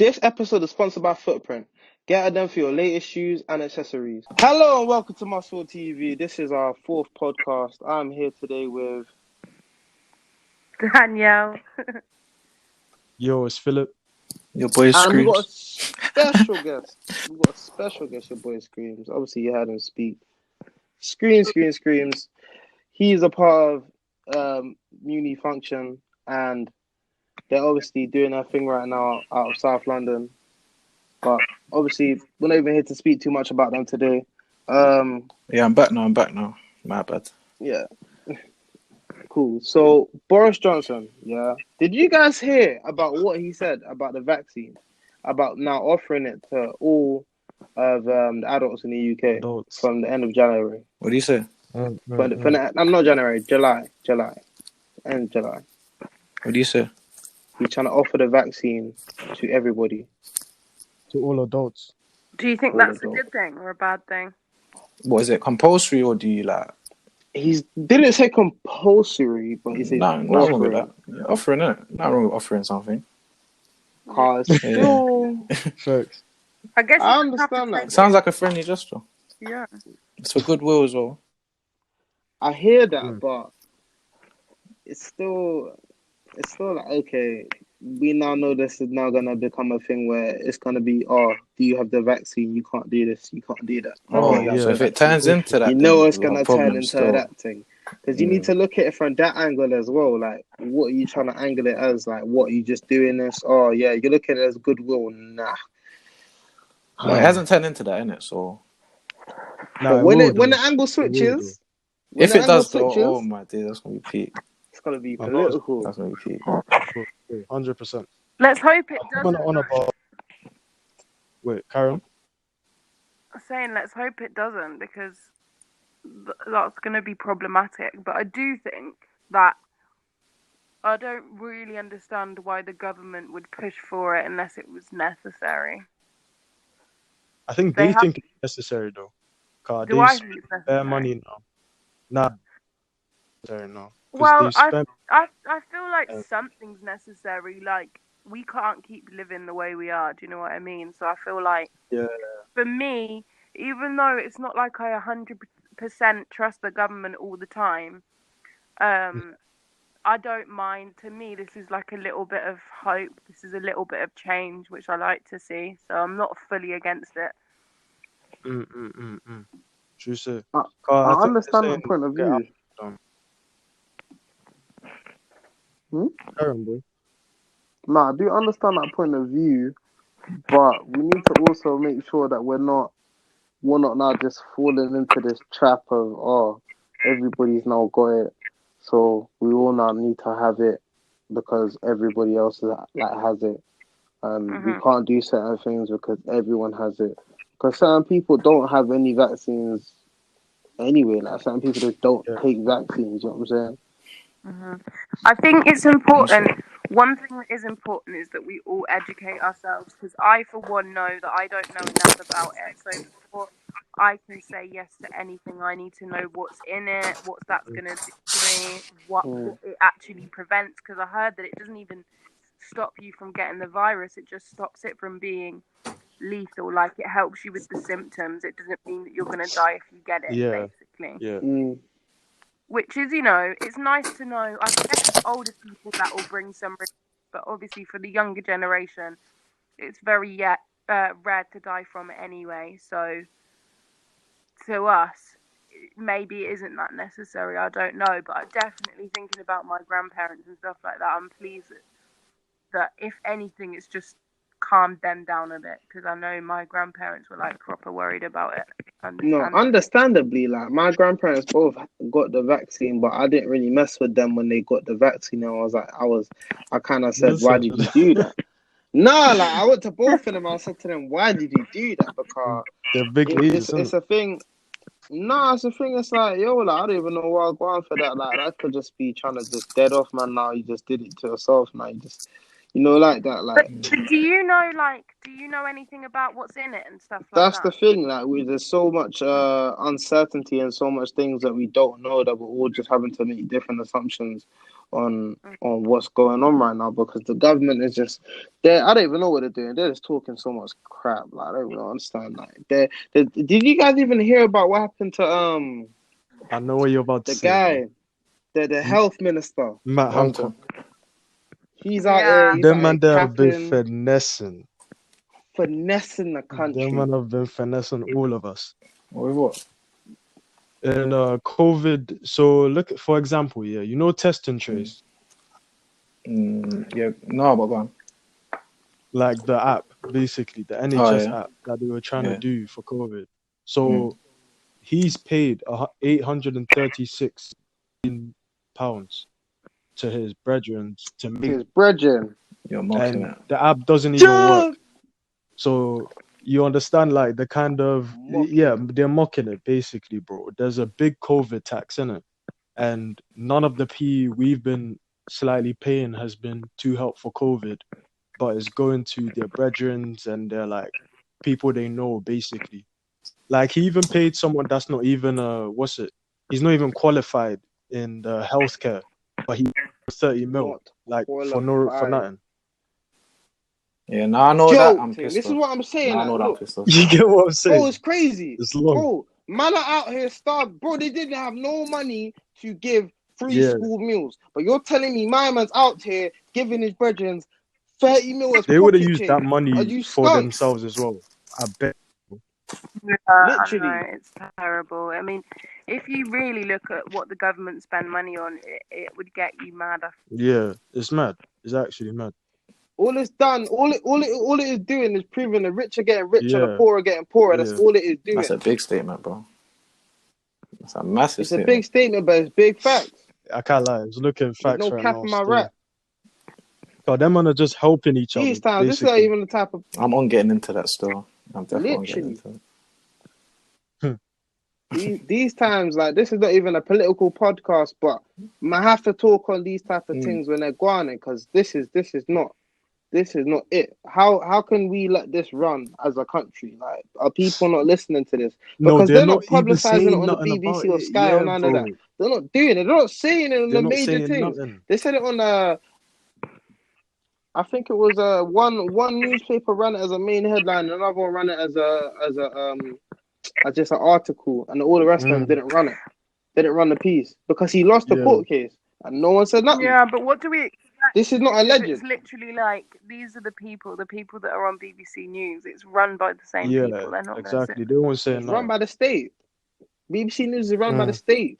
This episode is sponsored by Footprint. Get at them for your latest shoes and accessories. Hello and welcome to Mustfeel TV. This is our fourth podcast. I'm here today with Danielle. Yo, it's Philip. Your boy and we Screams. got a special guest. We got a special guest, your boy Screams. Obviously you heard him speak. Screams. He's a part of Muni Function, and they're obviously doing their thing right now out of South London. But obviously, we're not even here to speak too much about them today. Yeah, I'm back now. My bad. Yeah. Cool. So, Boris Johnson, yeah. Did you guys hear about what he said about the vaccine? About now offering it to all of the adults in the UK Adults. from the end of January. What do you say? I'm not January, July. End July. What do you say? He's trying to offer the vaccine to everybody. To all adults. Do you think that's a good thing or a bad thing? What is it? Compulsory or do you like? He didn't say compulsory, but he said Nothing wrong with that. Yeah, offering it. Nothing wrong with offering something. Cause still, Facts. I guess I you have to understand that. take Sounds like a friendly gesture. it. Yeah. It's for goodwill as well. I hear that, but it's still like, okay, we now know this is now gonna become a thing where it's gonna be, oh, do you have the vaccine? You can't do this, you can't do that. Oh, Okay, yeah. So if it turns into that, you know then it's there's a lot gonna of turn problems into still. that thing. Because you need to look at it from that angle as well. Like, what are you trying to angle it as? Like, what are you just doing this? Oh, yeah, you're looking at it as goodwill. Nah. No, it hasn't turned into that, innit? So But when the angle switches, if it does, though, oh my dear, that's gonna be peak. it's gonna be I know. political. That's gonna be peak. 100%. Let's hope it doesn't. On about... Wait, Karen? I'm saying let's hope it doesn't, because that's going to be problematic. But I do think that I don't really understand why the government would push for it unless it was necessary. I think they think it's necessary, though. Because Do I they think spend it's necessary? their money now. Nah, necessary now. Well, I I feel like something's necessary. Like, we can't keep living the way we are. Do you know what I mean? So I feel like, for me, even though it's not like I 100% trust the government all the time, I don't mind. To me, this is like a little bit of hope. This is a little bit of change, which I like to see. So I'm not fully against it. True, sir. I understand that point of view. Karen, boy. No, I do understand that point of view, but we need to also make sure that we're not now just falling into this trap of, oh, everybody's now got it, so we all now need to have it because everybody else has it, and we can't do certain things because everyone has it. Because certain people don't have any vaccines anyway. Like, certain people just don't take vaccines. You know what I'm saying? I think it's important. One thing that is important is that we all educate ourselves, because I, for one, know that I don't know enough about it. So before I can say yes to anything, I need to know what's in it, what that's going to do to me, what it actually prevents. Because I heard that it doesn't even stop you from getting the virus; it just stops it from being lethal. Like, it helps you with the symptoms. It doesn't mean that you're going to die if you get it. Basically. Yeah. Which is, it's nice to know. I guess for older people that will bring some risk, but obviously for the younger generation, it's very rare to die from it anyway. So to us, maybe it isn't that necessary. I don't know, but I'm definitely thinking about my grandparents and stuff like that. I'm pleased that if anything, it's just calmed them down a bit, because I know my grandparents were like proper worried about it. No, understandably, like, my grandparents both got the vaccine, but I didn't really mess with them when they got the vaccine. I kind of said, why did you do that? No, like, I went to both of them. I said to them, why did you do that? Because they're big it's a thing. No, it's a thing. It's like, yo, like, I don't even know why I'm going for that. Like, that could just be trying to just dead off, man. Now you just did it to yourself. Now you just, like that. Like, but do you know anything about what's in it and stuff like that? That's the thing. Like, there's so much uncertainty and so much things that we don't know, that we're all just having to make different assumptions on what's going on right now, because the government is just there. I don't even know what they're doing. They're just talking so much crap. Like, I don't even understand. Like, did you guys even hear about what happened to I know what you're about to the say. guy, the health minister, Matt Hancock. He's out here. He's Them out man here there have been finessing the country. Them man have been finessing all of us. With what? In COVID. So look, for example, you know, test and trace. Yeah, no, but go on. Like the app, basically the NHS app that they were trying to do for COVID. So he's paid £836 pounds to his brethren to make his brethren. You're mocking it. The app doesn't even work. So you understand, like, the kind of they're mocking it basically, bro. There's a big COVID tax in it, and none of the PE we've been slightly paying has been to help for COVID, but it's going to their brethren and they're like people they know basically. Like, he even paid someone that's not even he's not even qualified in the healthcare, but he 30 mil like for nothing. Yeah, now I know that I'm pissed This off. is what I'm saying. Now I know that I'm pissed off. You get what I'm saying? Bro, it's crazy. It's long. Bro, man are out here starved. Bro, they didn't have no money to give free school meals. But you're telling me my man's out here giving his brethren 30 mil as They would have pocket used change. that money for skunks? themselves as well. I bet. Literally. I know, it's terrible. I mean, if you really look at what the government spend money on, it would get you mad. Yeah, it's mad. It's actually mad. All it's done, all it is doing is proving the rich are getting richer, the poor are getting poorer. That's all it is doing. That's a big statement, bro. That's a massive statement. It's a big statement, but it's big facts. I can't lie. It's looking facts no right cap now. in my rap. God, them man are just helping each other. These times, this is not even the type of... I'm on getting into that still. I'm definitely on getting into it. These times, like, this is not even a political podcast, but I have to talk on these type of things when they're going, because this is not it. How can we let this run as a country? Like, are people not listening to this? Because they're not publicizing it on the BBC or Sky or none of that. They're not doing it. They're not saying it on the major things. They said it on I think it was one newspaper ran it as a main headline, another one ran it as just an article, and all the rest of them didn't run it. They didn't run the piece because he lost the court case, and no one said nothing. Yeah, but what do we expect? This is not a legend. It's literally like, these are the people that are on BBC News. It's run by the same people. They're not exactly. They won't say nothing. Run by the state. BBC News is run by the state.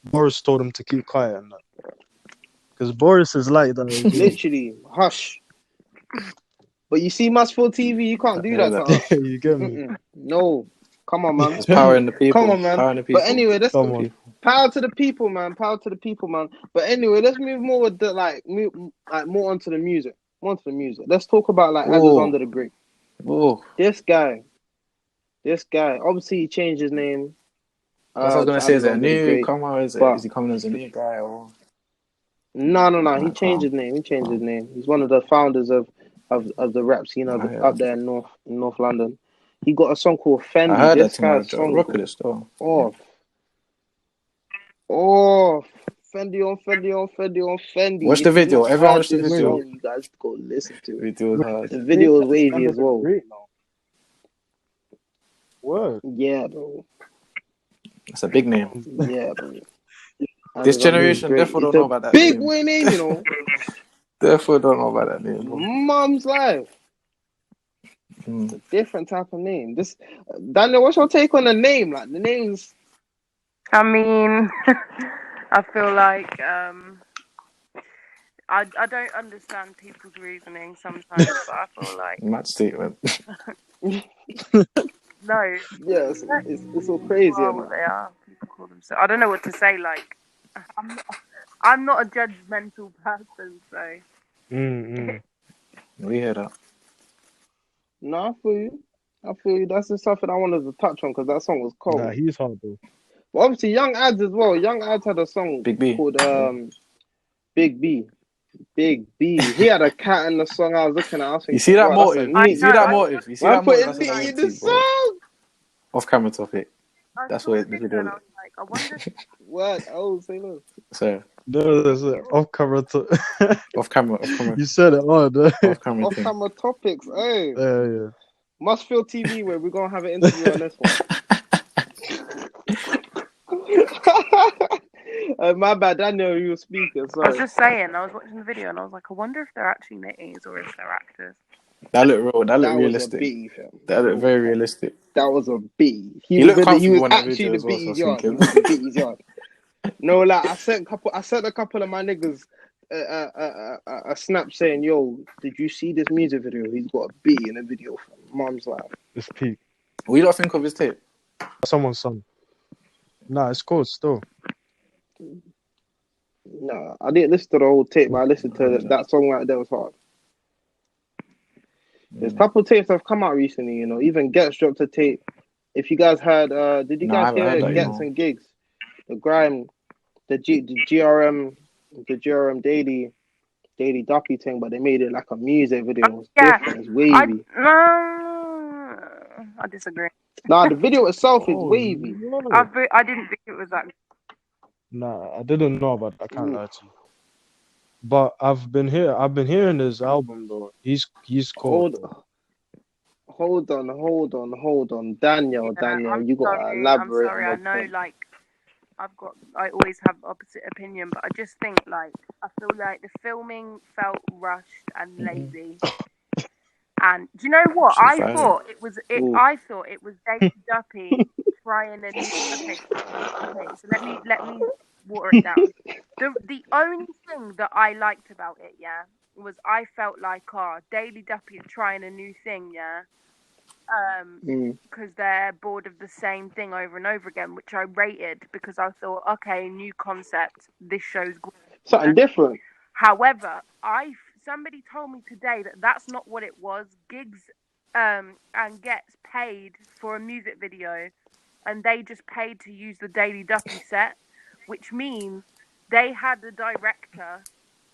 Boris told him to keep quiet and that. Because Boris is like that. Literally, hush. But you see Mustfeel TV, you can't do that. You get me? No. Come on, man. It's power in the people. Come on, man. Power in the people. But anyway, let's power to the people, man. Power to the people, man. But anyway, let's move more with the more onto the music. Let's talk about As Is Under the Brick. This guy. Obviously, he changed his name. That's what I was gonna say. Is it a new comer? Is he coming as a new guy or? No. He changed his name. He's one of the founders of the rap scene up there in North London. He got a song called Fendi. I heard this that guy's song. Rock it still. Fendi on Fendi. Watch the video. Everyone watch the video. You guys go listen to it. The video is wavy as well. Word. Yeah, bro. That's a big name. Yeah, bro. This generation therefore don't know about that big boy name, you know. Therefore don't know about that name. Mum's Life. It's a different type of name. This Daniel, what's your take on the name? Like, the names. I mean, I feel like I don't understand people's reasoning sometimes, but I feel like Mad statement. No. Yes, it's all crazy. What they are. People call themselves. I don't know what to say. Like, I'm not a judgmental person, so. We hear that. No, I feel you. That's just something I wanted to touch on because that song was cold. Nah, he's hard though. But obviously, Young Ads as well. Young Ads had a song called Big B. Big B. He had a cat in the song I was looking at. You see that motive? You see that motive? You see that motive? That's in the song. Off camera topic. That's what the video. I was like, I wonder. What? Oh, say no. So No, there's an off-camera. off camera. You said it. Oh, no. Off camera thing. Off-camera topics. Hey, Yeah. Mustfeel TV, where we're gonna have an interview on this one. My bad, I know you were speaking. I was Sorry. just saying. I was watching the video and I was like, I wonder if they're actually nitties or if they're actors. That looked real. That looked was a realistic. B, fam. That looked very realistic. That was a B. He looked comfortable he was on that actually video the as well, so I B's was yard. He thinking. was the B's yard. No, like I sent a couple of my niggas a snap saying, "Yo, did you see this music video? He's got a B in the video." Mom's like, It's peak. What do you not think of his tape? Someone's son. Nah, it's cool still. "Nah, I didn't listen to the whole tape, but I listened to that song right there was hard." There's a couple of tapes that have come out recently, you know. Even Gets dropped a tape. If you guys heard, did you guys hear Gets and Gigs? The grime, the GRM daily doppy thing, but they made it like a music video. It's different. It's wavy. I disagree. Nah, the video itself is wavy. No. I didn't think it was that. Nah, I didn't know about that. I can't lie to you. But I've been hearing his album though. He's cool. Hold on. Daniel, you gotta elaborate. I'm sorry, I know, like, I always have opposite opinion, but I just think, like, I feel like the filming felt rushed and lazy. And do you know what? I thought it was Dave Duppy trying a new. Okay, so let me water it down. The only thing that I liked about it, was I felt like, Daily Duppy is trying a new thing, because they're bored of the same thing over and over again, which I rated because I thought, okay, new concept, this show's great. Something different. However, somebody told me today that that's not what it was. Gigs and Gets paid for a music video, and they just paid to use the Daily Duppy set, which means they had the director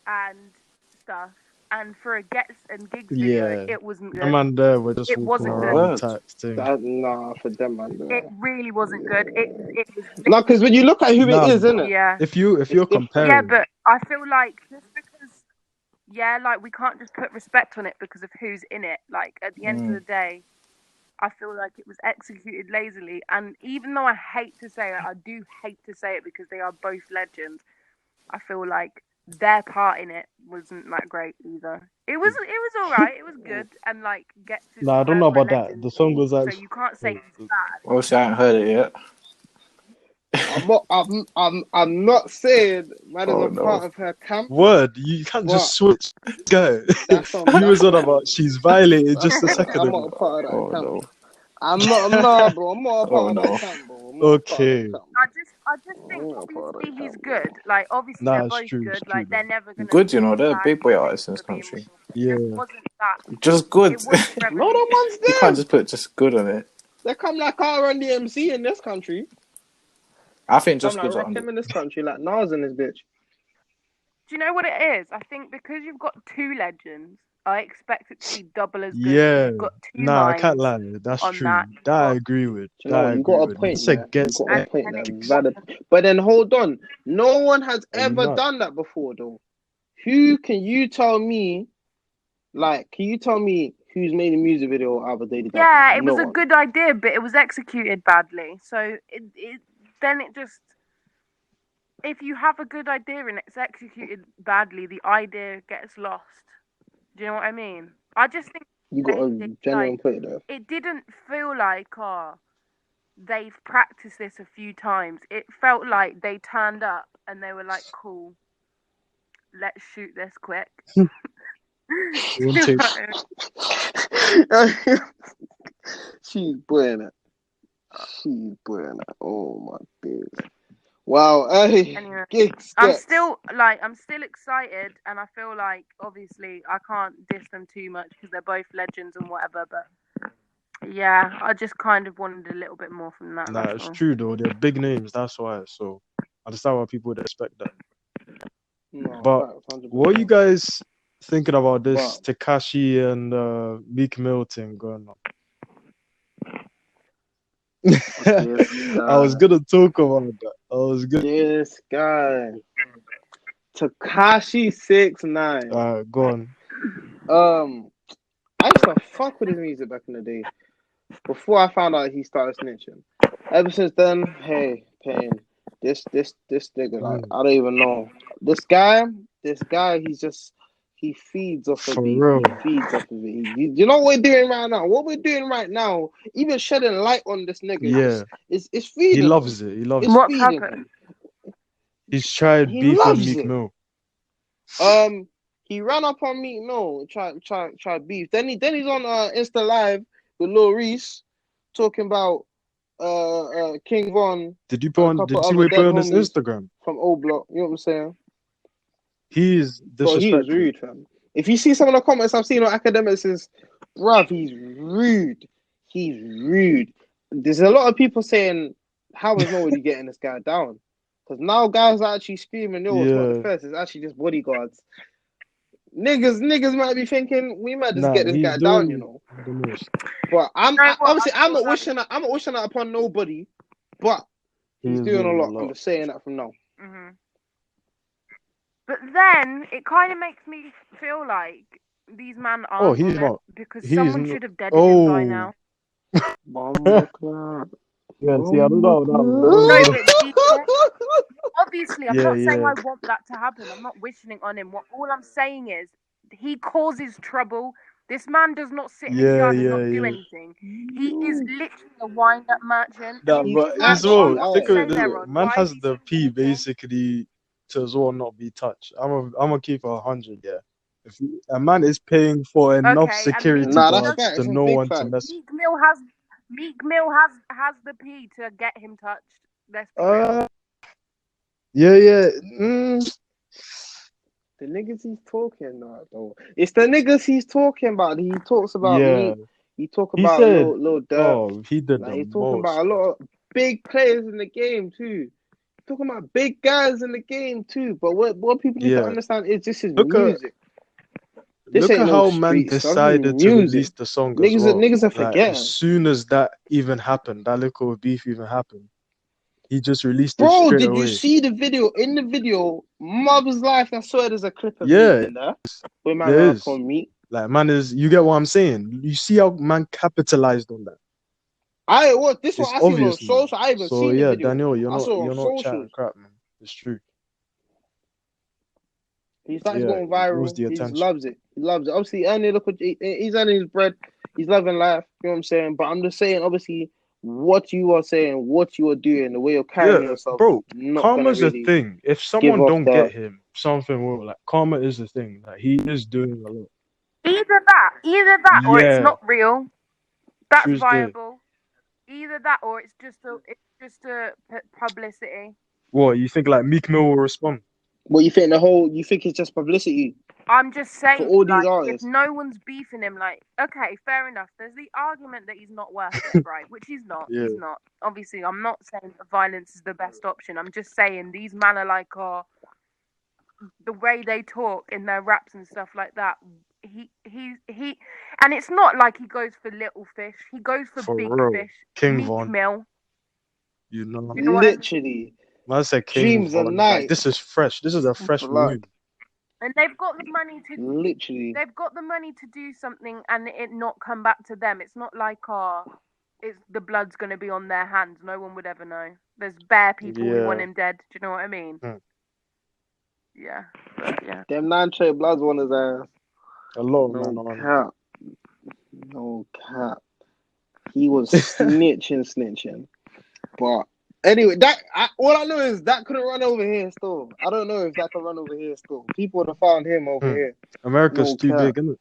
and stuff. And for a Gets and Gigs video, it wasn't good. The man there were just walking around thing. Nah, for them man. It really wasn't good. It was. No, because when you look at who it is, isn't it? Yeah. If you're comparing. Yeah, but I feel like just because. Yeah, like we can't just put respect on it because of who's in it. Like at the end of the day, I feel like it was executed lazily. And even though I hate to say it, I do hate to say it because they are both legends. I feel like their part in it wasn't that great either. It was alright. It was good, and like Gets. Nah, I don't know about that. The song was actually. So you can't say it's bad. Obviously, I haven't heard it yet. I'm not saying man is a part of her camp. Word, you can't just switch. Go. He was on about she's violated just a second ago. I'm not a part of that camp. No. I'm not, bro. I'm not a part of that camp, bro. Okay. I just think obviously he's good. Like obviously they're both good. Like they're never gonna. Good, you know, they're big boy artists in this country. Yeah. It wasn't that. Just good. No, the ones there. You can't just put just good on it. They come like Run DMC in this country. I think just good on him in this country, like Nas in this bitch. Do you know what it is? I think because you've got two legends, I expect it to be double as good. Yeah. You've got two I can't lie. That's true. That I agree with. You got a point. But then hold on. No one has ever done that before, though. Can you tell me who's made a music video out of a Daily Duppy? Yeah, it was a good idea, but it was executed badly. So then it just, if you have a good idea and it's executed badly, the idea gets lost. Do you know what I mean? I just think you got a genuine point there. It didn't feel like they've practiced this a few times. It felt like they turned up and they were like, "Cool, let's shoot this quick." She's brilliant. Oh my days. Wow. Hey, anyway, Gigs. I'm still excited, and I feel like obviously I can't diss them too much because they're both legends and whatever. But yeah, I just kind of wanted a little bit more from that. Nah, it's true though. They're big names. That's why. So I understand why people would expect that. No, but 100%. what are you guys thinking about this Tekashi and Meek Mill thing going on? I was gonna talk about that. This guy, Tekashi 6ix9ine. Go on. I used to fuck with his music back in the day. Before I found out he started snitching. Ever since then, hey, Pain. This nigga, like, I don't even know. This guy, he feeds off of For beef. real. He feeds off of it. You know what we're doing right now? What we're doing right now, even shedding light on this nigga, Yeah. it's feeding. He loves it. He loves It's it. What's feeding happened? He's tried He beefing loves Meek it. Mill. He ran up on Meek Mill, try beef. Then he's on Insta Live with Lil Reese talking about King Von. Did you see what he put on his Instagram? From Old Block, you know what I'm saying? He's Bro, he was disrespectful. rude, fam. If you see some of the comments I've seen on academics, is bruv, he's rude. He's rude. There's a lot of people saying, how is nobody getting this guy down? Because now guys are actually screaming, no, it's not the first, it's actually just bodyguards. Niggas might be thinking we might just get this guy down, you know. But I'm not wishing that upon nobody. But he's doing a lot. I'm just saying that from now. Mm-hmm. But then it kind of makes me feel like these men aren't he's not. because someone should have deaded him by now. Yeah, see, I don't know. No, but obviously, I'm not saying Yeah. I want that to happen. I'm not wishing it on him. All I'm saying is he causes trouble. This man does not sit in his yard and not do anything. He is literally a wind-up merchant. But as well, think of it this way. Man has the P snitching? basically to as well not be touched. I'm gonna keep 100. Yeah, if a man is paying for enough security guards to no one to mess. Meek Mill has the P to get him touched. Let's be real. Yeah. The niggas he's talking about, though. It's the niggas he's talking about. He talks about me. He talk about Lil Durk. Oh, he did He's talking about a lot of big players in the game too. He's talking about big guys in the game too. But what people need to understand is this is music. Look at how man decided to release the song as well. Niggas are forgetting. As soon as that even happened, that little beef even happened, he just released it Bro, straight did away. you see the video? In the video, Mob's life, I swear there's a clip of Meek in there. Where man ran up on Meek. Like, man you get what I'm saying? You see how man capitalized on that. This one I seen on social. I even seen the video. Daniel, you're not chatting crap, man. It's true. He starts going viral. He just loves it. He loves it. Obviously, he's earning his bread. He's loving life. You know what I'm saying? But I'm just saying, obviously, what you are saying, what you are doing, the way you're carrying yourself. Bro, karma's a thing. If someone don't get him, something will. Like, karma is a thing. Like, he is doing a lot. Either that, or it's not real. That's viable. Either that, or it's just a publicity. What, you think like Meek Mill will respond? What, you think it's just publicity? I'm just saying, for all these artists. If no one's beefing him, like, okay, fair enough. There's the argument that he's not worth it, right? Which he's not. Yeah. He's not. Obviously, I'm not saying that violence is the best option. I'm just saying these men are like, the way they talk in their raps and stuff like that. He, and it's not like he goes for little fish. He goes for big fish. King Von. Mill. You know literally. I said King Dreams Von. are nice. Like, this is fresh. This is a fresh mood. And they've got the money to They've got the money to do something and it not come back to them. It's not like it's the blood's gonna be on their hands. No one would ever know. There's bare people who want him dead. Do you know what I mean? Yeah. But, yeah. Them 9 Trey Bloods want his ass. A lot of No cap. He was snitching. But anyway, all I know is that couldn't run over here still. I don't know if that can run over here still. People would have found him over here. America's too big, isn't it?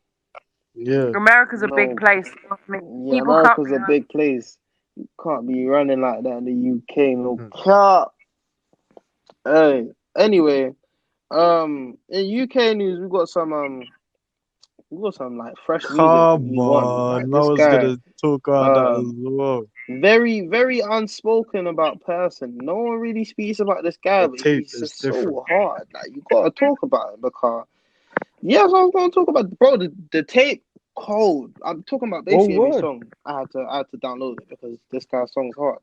Yeah. America's a big place. Yeah, America's a big place. You can't be running like that in the UK. No cap. Hey, anyway, in UK news, we got some like fresh. Come on, I was gonna talk about that as well. Very, very unspoken about person. No one really speaks about this guy, but he's just so hard. Like, you gotta talk about it because I was gonna talk about, bro. The tape cold. I'm talking about Oh, basically every word. song. I had to download it because this guy's song's hard.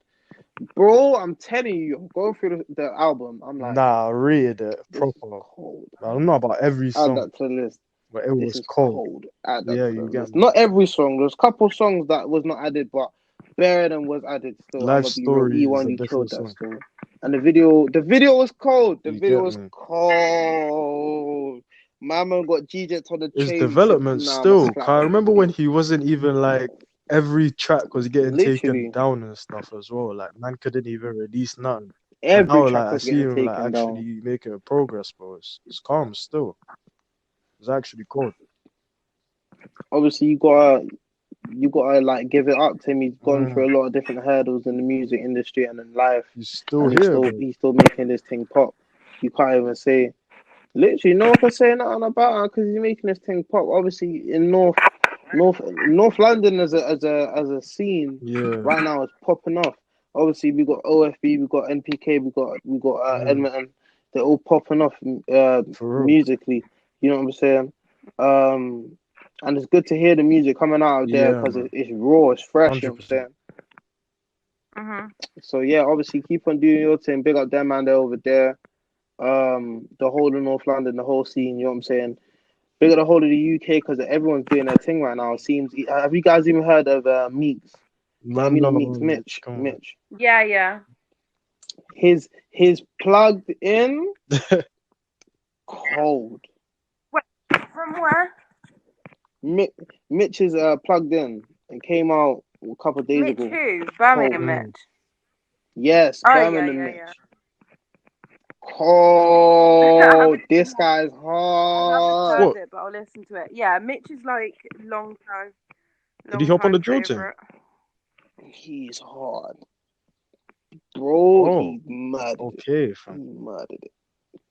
Bro, I'm telling you, I'm going through the album. I'm like, Nah, read it this is proper. cold. I don't know about every Add song, that to the list. but it This was is cold. cold. Add that Yeah, to you the get list. me. Not every song. There's a couple songs that was not added, but better than was added still. I'm Life gonna be real. Story is E1, a you killed different that song. still. And the video was cold. The You video get was me. cold. My man got G-Jet on the His chain. He said, development nah, I'ma still. slap 'Cause I on remember when this. he wasn't even like every track was getting taken Literally, down and stuff as well. Like man couldn't even release nothing. And every now like track I was see getting him like taken down. actually making progress, bro. It's calm still. It's actually cold. Obviously, you gotta like give it up to him. He's gone through a lot of different hurdles in the music industry and in life, He's still and here, bro. he's still making this thing pop. You can't even say literally no one can say nothing about it because he's making this thing pop. Obviously, in North London as a scene Yeah. right now is popping off. Obviously, we got OFB, we got NPK, we got Edmonton. They're all popping off For real. musically. You know what I'm saying? And it's good to hear the music coming out of there Yeah, because man. it's raw, it's fresh. You know what I'm 100%. saying? Mhm. So yeah, obviously keep on doing your thing. Big up them man, they're over there. The whole of North London, the whole scene. You know what I'm saying? Big up the whole of the UK because everyone's doing their thing right now. It seems. Have you guys even heard of Meeks? I mean, not Meeks, Mitch. Come on. Mitch. Yeah. His plugged in, cold. Wait, from where? Mitch is plugged in and came out a couple of days Mitch ago. who? Birmingham Cold. Mitch. Yes, Oh Birmingham Mitch. yeah. Cold. This guy's I haven't hard. heard it, but I'll listen to it. Yeah, Mitch is like long Did he hop on the drill team? favorite. He's hard. Bro, Oh, he murdered okay, it. fam. He murdered it.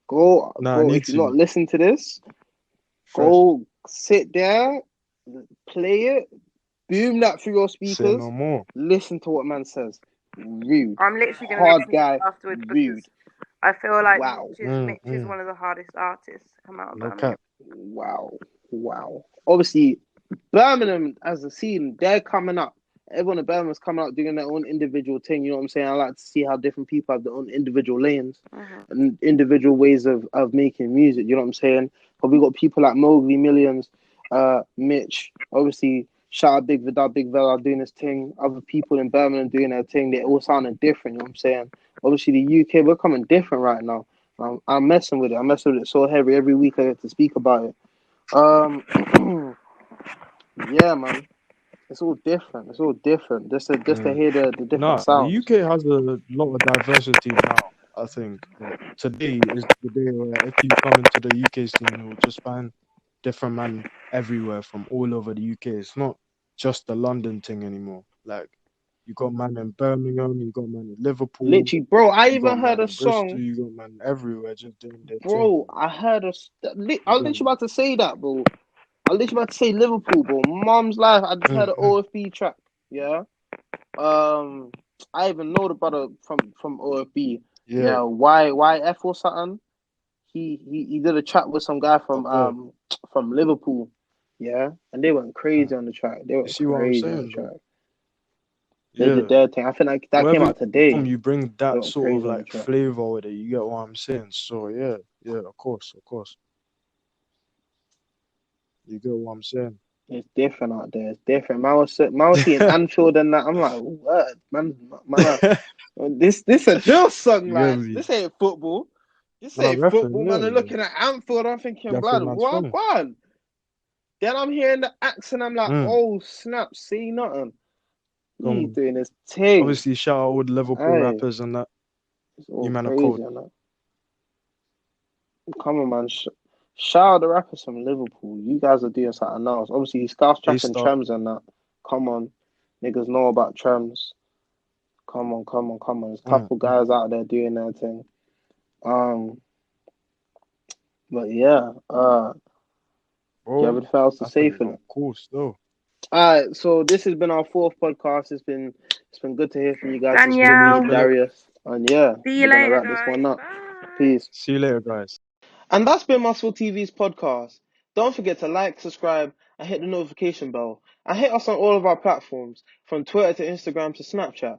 Go, Nah, I bro, need if you're not to. listening to this, Fresh. go sit there, play it, boom that through your Say speakers, no more. listen to what man says. Rude. I'm literally gonna Hard listen guy, to it afterwards rude. because I feel like Wow. Mitch is one of the hardest artists to come out of No Birmingham. cap. Wow. Obviously, Birmingham as a scene, they're coming up. Everyone in Birmingham's coming up doing their own individual thing. You know what I'm saying? I like to see how different people have their own individual lanes and individual ways of making music. You know what I'm saying? But we got people like Mowgli, Millions, Mitch. Obviously, shout out Big Vidal doing his thing. Other people in Birmingham doing their thing. They all sounding different. You know what I'm saying? Obviously, the UK, we're coming different right now. I'm messing with it. I'm messing with it so heavy. Every week I get to speak about it. Yeah, man. It's all different. Just to hear the different Nah, sounds. the UK has a lot of diversity now, I think. But today is the day where if you come into the UK scene, you'll just find different men everywhere from all over the UK. It's not just the London thing anymore. Like, you got man in Birmingham, you got man in Liverpool, Literally, bro. I you got even heard man a in Bristol, song, you got man everywhere just doing their thing. bro. I heard a. I was literally about to say that, bro. I was literally about to say Liverpool, bro. Mom's life. I just heard an OFB track. Yeah. I even know the brother from OFB. Yeah. YF or something. He did a track with some guy from Liverpool. Yeah, and they went crazy on the track. They You went see what I'm crazy on the saying, track. bro? They did their thing. I think like that came Wherever out today. you bring They that went sort of crazy on the like track. flavor with it. You get what I'm saying? So yeah, of course. You get what I'm saying? It's different out there. It's different. Man was seeing Anfield and that. I'm like, what? Man, this a drill song, You get like me? this ain't football. This Nah, ain't football, man. I'm looking at Anfield. I'm thinking, blood, what? One. Then I'm hearing the accent. I'm like, oh snap! See nothing. He's doing his thing. Obviously, shout out all the Liverpool rappers and that. It's all You man are crazy cold. on that. Come on, man. Shout out the rappers from Liverpool. You guys are doing something else. Obviously, Scouse Trap and Trems and that. Come on. Niggas know about Trems. Come on. There's a couple guys out there doing their thing. But yeah. Do you have anything else to say for them? Of course, though. Alright, so this has been our fourth podcast. It's been good to hear from you guys. Danielle. It's Darius. And yeah, see you later, guys. This one up. Bye. Peace. See you later, guys. And that's been Mustfeel TV's podcast. Don't forget to like, subscribe, and hit the notification bell. And hit us on all of our platforms, from Twitter to Instagram to Snapchat.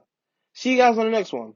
See you guys on the next one.